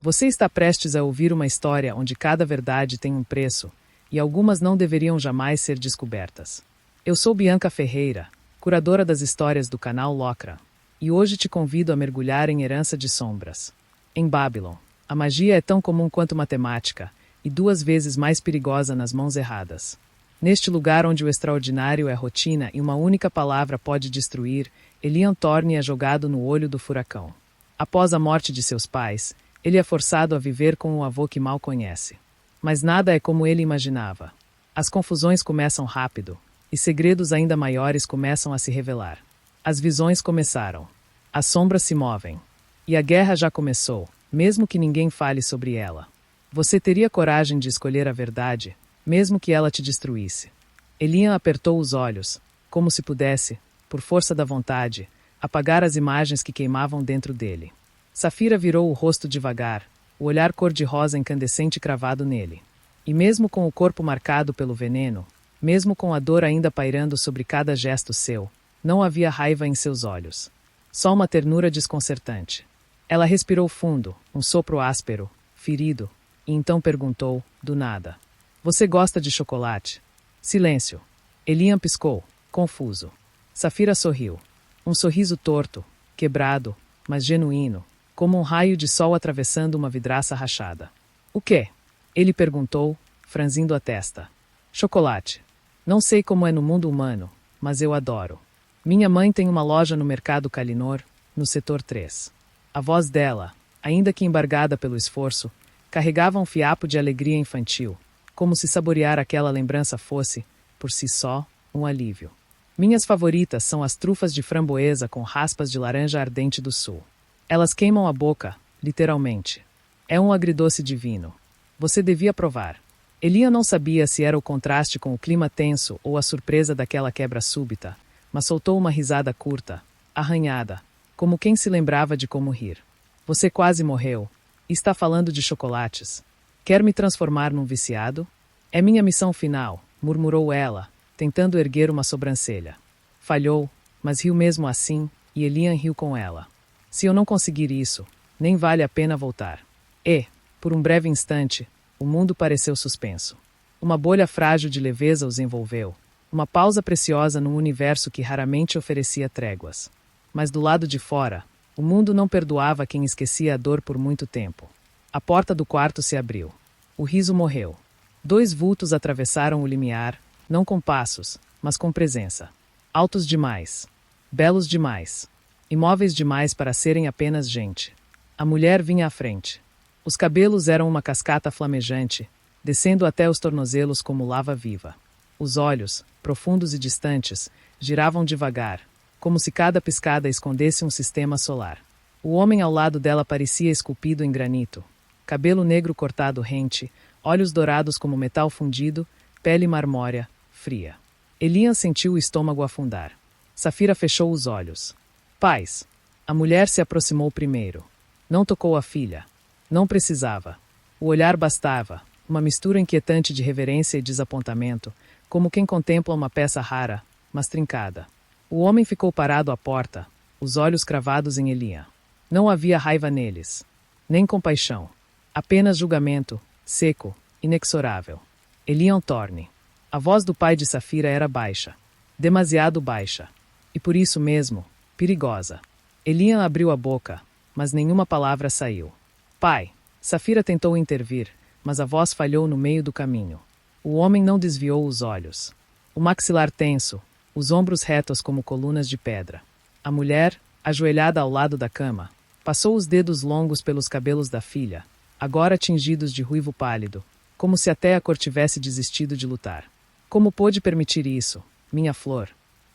Você está prestes a ouvir uma história onde cada verdade tem um preço, e algumas não deveriam jamais ser descobertas. Eu sou Bianca Ferreira, curadora das histórias do canal Locra, e hoje te convido a mergulhar em Herança de Sombras. Em Babylon, a magia é tão comum quanto matemática, e 2 vezes mais perigosa nas mãos erradas. Neste lugar onde o extraordinário é rotina e uma única palavra pode destruir, Elian Thorne é jogado no olho do furacão. Após a morte de seus pais, ele é forçado a viver com o avô que mal conhece. Mas nada é como ele imaginava. As confusões começam rápido, e segredos ainda maiores começam a se revelar. As visões começaram. As sombras se movem. E a guerra já começou, mesmo que ninguém fale sobre ela. Você teria coragem de escolher a verdade, mesmo que ela te destruísse? Elian apertou os olhos, como se pudesse, por força da vontade, apagar as imagens que queimavam dentro dele. Safira virou o rosto devagar, o olhar cor-de-rosa incandescente cravado nele. E mesmo com o corpo marcado pelo veneno, mesmo com a dor ainda pairando sobre cada gesto seu, não havia raiva em seus olhos. Só uma ternura desconcertante. Ela respirou fundo, um sopro áspero, ferido, e então perguntou, do nada: "Você gosta de chocolate?" Silêncio. Elian piscou, confuso. Safira sorriu. Um sorriso torto, quebrado, mas genuíno, como um raio de sol atravessando uma vidraça rachada. "O quê?" ele perguntou, franzindo a testa. "Chocolate. Não sei como é no mundo humano, mas eu adoro. Minha mãe tem uma loja no Mercado Kalinor, no setor 3. A voz dela, ainda que embargada pelo esforço, carregava um fiapo de alegria infantil, como se saborear aquela lembrança fosse, por si só, um alívio. Minhas favoritas são as trufas de framboesa com raspas de laranja ardente do sul. Elas queimam a boca, literalmente. É um agridoce divino. Você devia provar." Elian não sabia se era o contraste com o clima tenso ou a surpresa daquela quebra súbita, mas soltou uma risada curta, arranhada, como quem se lembrava de como rir. "Você quase morreu. E está falando de chocolates. Quer me transformar num viciado?" "É minha missão final", murmurou ela, tentando erguer uma sobrancelha. Falhou, mas riu mesmo assim, e Elian riu com ela. "Se eu não conseguir isso, nem vale a pena voltar." E, por um breve instante, o mundo pareceu suspenso. Uma bolha frágil de leveza os envolveu, uma pausa preciosa num universo que raramente oferecia tréguas. Mas do lado de fora, o mundo não perdoava quem esquecia a dor por muito tempo. A porta do quarto se abriu. O riso morreu. 2 vultos atravessaram o limiar, não com passos, mas com presença. Altos demais. Belos demais. Imóveis demais para serem apenas gente. A mulher vinha à frente. Os cabelos eram uma cascata flamejante, descendo até os tornozelos como lava viva. Os olhos, profundos e distantes, giravam devagar, como se cada piscada escondesse um sistema solar. O homem ao lado dela parecia esculpido em granito. Cabelo negro cortado rente, olhos dourados como metal fundido, pele marmórea, fria. Elian sentiu o estômago afundar. Safira fechou os olhos. "Paz." A mulher se aproximou primeiro. Não tocou a filha. Não precisava. O olhar bastava, uma mistura inquietante de reverência e desapontamento, como quem contempla uma peça rara, mas trincada. O homem ficou parado à porta, os olhos cravados em Elian. Não havia raiva neles, nem compaixão. Apenas julgamento, seco, inexorável. Elian Thorne. A voz do pai de Safira era baixa. Demasiado baixa. E por isso mesmo, perigosa. Elian abriu a boca, mas nenhuma palavra saiu. "Pai." Safira tentou intervir, mas a voz falhou no meio do caminho. O homem não desviou os olhos. O maxilar tenso, os ombros retos como colunas de pedra. A mulher, ajoelhada ao lado da cama, passou os dedos longos pelos cabelos da filha, agora tingidos de ruivo pálido, como se até a cor tivesse desistido de lutar. "Como pôde permitir isso, minha flor?"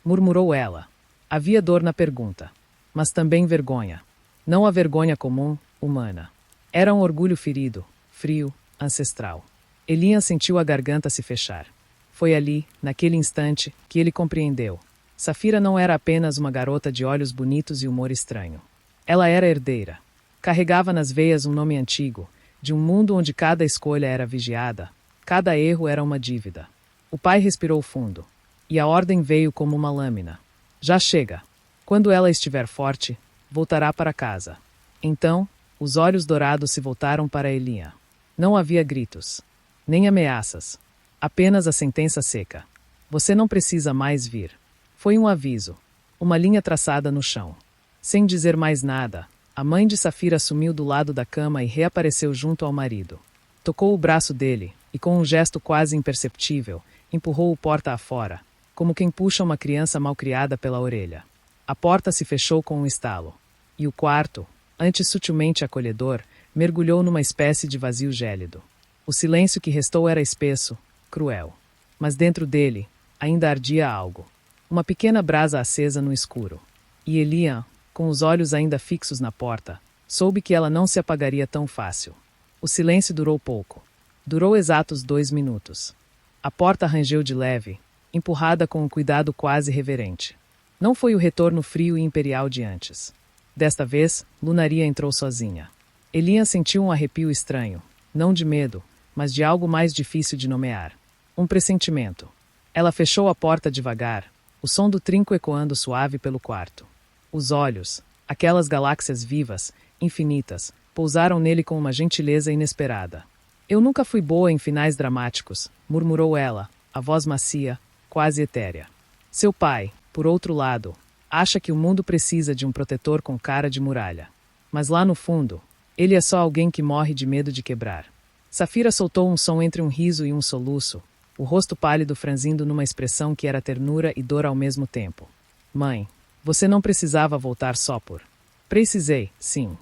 murmurou ela. Havia dor na pergunta, mas também vergonha. Não a vergonha comum, humana. Era um orgulho ferido, frio, ancestral. Elian sentiu a garganta se fechar. Foi ali, naquele instante, que ele compreendeu. Safira não era apenas uma garota de olhos bonitos e humor estranho. Ela era herdeira. Carregava nas veias um nome antigo, de um mundo onde cada escolha era vigiada, cada erro era uma dívida. O pai respirou fundo, e a ordem veio como uma lâmina. "Já chega. Quando ela estiver forte, voltará para casa." Então, Os olhos dourados se voltaram para Elian. Não havia gritos, nem ameaças. Apenas a sentença seca. Você não precisa mais vir. Foi um aviso. Uma linha traçada no chão. Sem dizer mais nada, a mãe de Safira sumiu do lado da cama e reapareceu junto ao marido. Tocou o braço dele e, com um gesto quase imperceptível, empurrou-o porta afora, como quem puxa uma criança malcriada pela orelha. A porta se fechou com um estalo. E o quarto, antes sutilmente acolhedor, mergulhou numa espécie de vazio gélido. O silêncio que restou era espesso, cruel. Mas dentro dele, ainda ardia algo. Uma pequena brasa acesa no escuro. E Elian, com os olhos ainda fixos na porta, soube que ela não se apagaria tão fácil. O silêncio durou pouco. Durou exatos 2 minutos. A porta rangeu de leve, empurrada com um cuidado quase reverente. Não foi o retorno frio e imperial de antes. Desta vez, Lunaria entrou sozinha. Elian sentiu um arrepio estranho, não de medo, mas de algo mais difícil de nomear. Um pressentimento. Ela fechou a porta devagar, o som do trinco ecoando suave pelo quarto. Os olhos, aquelas galáxias vivas, infinitas, pousaram nele com uma gentileza inesperada. Eu nunca fui boa em finais dramáticos, murmurou ela, a voz macia, quase etérea. Seu pai, por outro lado, acha que o mundo precisa de um protetor com cara de muralha. Mas lá no fundo, ele é só alguém que morre de medo de quebrar. Safira soltou um som entre um riso e um soluço, o rosto pálido franzindo numa expressão que era ternura e dor ao mesmo tempo. Mãe, você não precisava voltar só por... Precisei, sim.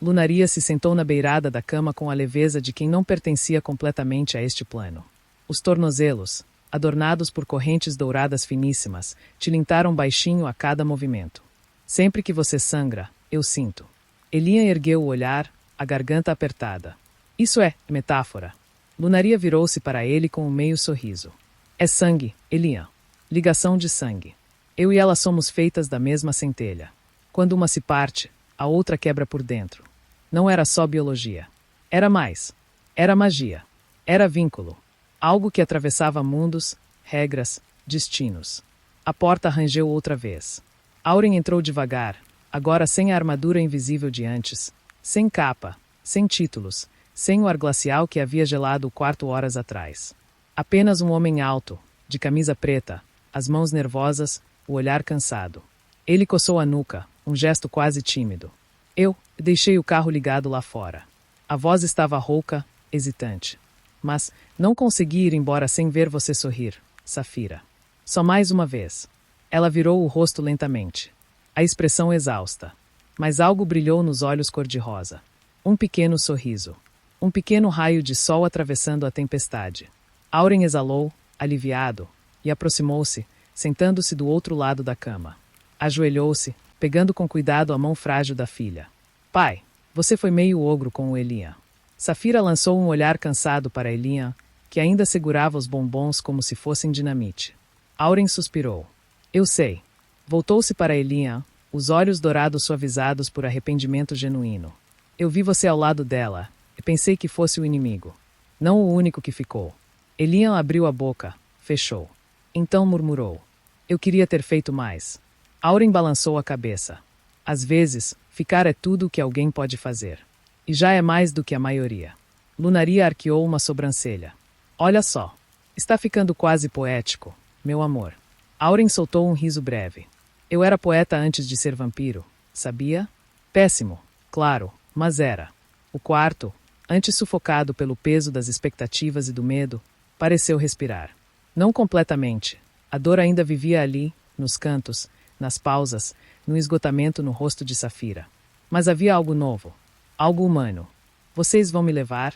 Lunaria se sentou na beirada da cama com a leveza de quem não pertencia completamente a este plano. Os tornozelos, adornados por correntes douradas finíssimas, tilintaram baixinho a cada movimento. Sempre que você sangra, eu sinto. Elian ergueu o olhar, a garganta apertada. Isso é metáfora. Lunaria virou-se para ele com um meio sorriso. É sangue, Elian. Ligação de sangue. Eu e ela somos feitas da mesma centelha. Quando uma se parte, a outra quebra por dentro. Não era só biologia. Era mais. Era magia. Era vínculo. Algo que atravessava mundos, regras, destinos. A porta rangeu outra vez. Auren entrou devagar, agora sem a armadura invisível de antes, sem capa, sem títulos, sem o ar glacial que havia gelado o quarto horas atrás. Apenas um homem alto, de camisa preta, as mãos nervosas, o olhar cansado. Ele coçou a nuca, um gesto quase tímido. Eu deixei o carro ligado lá fora. A voz estava rouca, hesitante. Mas não consegui ir embora sem ver você sorrir, Safira. Só mais uma vez. Ela virou o rosto lentamente. A expressão exausta. Mas algo brilhou nos olhos cor-de-rosa. Um pequeno sorriso. Um pequeno raio de sol atravessando a tempestade. Auren exalou, aliviado, e aproximou-se, sentando-se do outro lado da cama. Ajoelhou-se, pegando com cuidado a mão frágil da filha. Pai, você foi meio ogro com o Elian. Safira lançou um olhar cansado para Elian, que ainda segurava os bombons como se fossem dinamite. Auren suspirou. Eu sei. Voltou-se para Elian, os olhos dourados suavizados por arrependimento genuíno. Eu vi você ao lado dela, e pensei que fosse o inimigo. Não o único que ficou. Elian abriu a boca, fechou. Então murmurou. Eu queria ter feito mais. Auren balançou a cabeça. Às vezes, ficar é tudo o que alguém pode fazer. E já é mais do que a maioria. Lunaria arqueou uma sobrancelha. Olha só. Está ficando quase poético, meu amor. Auren soltou um riso breve. Eu era poeta antes de ser vampiro, sabia? Péssimo, claro, mas era. O quarto, antes sufocado pelo peso das expectativas e do medo, pareceu respirar. Não completamente. A dor ainda vivia ali, nos cantos, nas pausas, no esgotamento no rosto de Safira. Mas havia algo novo. Algo humano. Vocês vão me levar?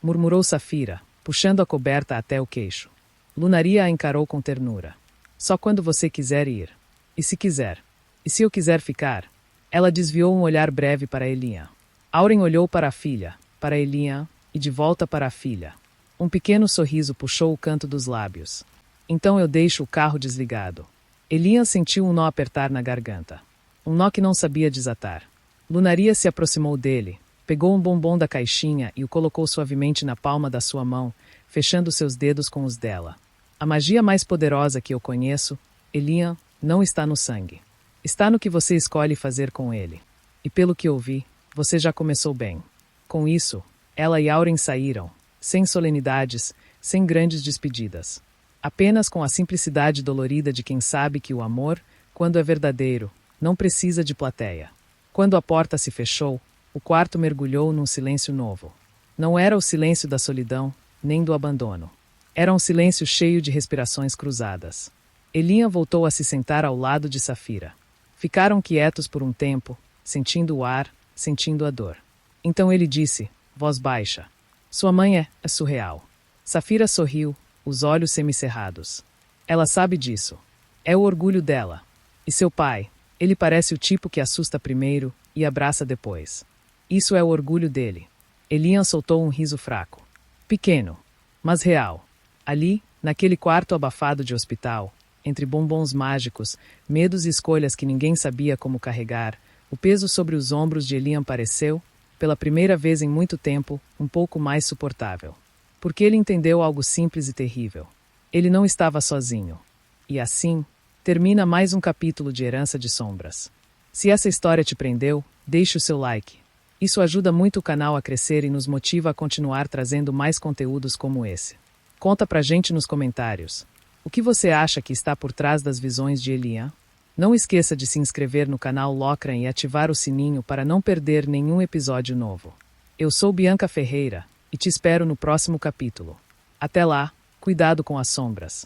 Murmurou Safira, puxando a coberta até o queixo. Lunaria a encarou com ternura. Só quando você quiser ir. E se quiser? E se eu quiser ficar? Ela desviou um olhar breve para Elian. Auren olhou para a filha, para Elian, e de volta para a filha. Um pequeno sorriso puxou o canto dos lábios. Então eu deixo o carro desligado. Elian sentiu um nó apertar na garganta. Um nó que não sabia desatar. Lunaria se aproximou dele, pegou um bombom da caixinha e o colocou suavemente na palma da sua mão, fechando seus dedos com os dela. A magia mais poderosa que eu conheço, Elian, não está no sangue. Está no que você escolhe fazer com ele. E pelo que ouvi, você já começou bem. Com isso, ela e Auren saíram, sem solenidades, sem grandes despedidas. Apenas com a simplicidade dolorida de quem sabe que o amor, quando é verdadeiro, não precisa de plateia. Quando a porta se fechou, o quarto mergulhou num silêncio novo. Não era o silêncio da solidão, nem do abandono. Era um silêncio cheio de respirações cruzadas. Elian voltou a se sentar ao lado de Safira. Ficaram quietos por um tempo, sentindo o ar, sentindo a dor. Então ele disse, voz baixa: sua mãe é surreal. Safira sorriu, os olhos semicerrados. Ela sabe disso. É o orgulho dela. E seu pai, ele parece o tipo que assusta primeiro e abraça depois. Isso é o orgulho dele. Elian soltou um riso fraco. Pequeno, mas real. Ali, naquele quarto abafado de hospital, entre bombons mágicos, medos e escolhas que ninguém sabia como carregar, o peso sobre os ombros de Elian pareceu, pela primeira vez em muito tempo, um pouco mais suportável. Porque ele entendeu algo simples e terrível. Ele não estava sozinho. E assim, termina mais um capítulo de Herança de Sombras. Se essa história te prendeu, deixe o seu like. Isso ajuda muito o canal a crescer e nos motiva a continuar trazendo mais conteúdos como esse. Conta pra gente nos comentários. O que você acha que está por trás das visões de Elian? Não esqueça de se inscrever no canal Locran e ativar o sininho para não perder nenhum episódio novo. Eu sou Bianca Ferreira e te espero no próximo capítulo. Até lá, cuidado com as sombras.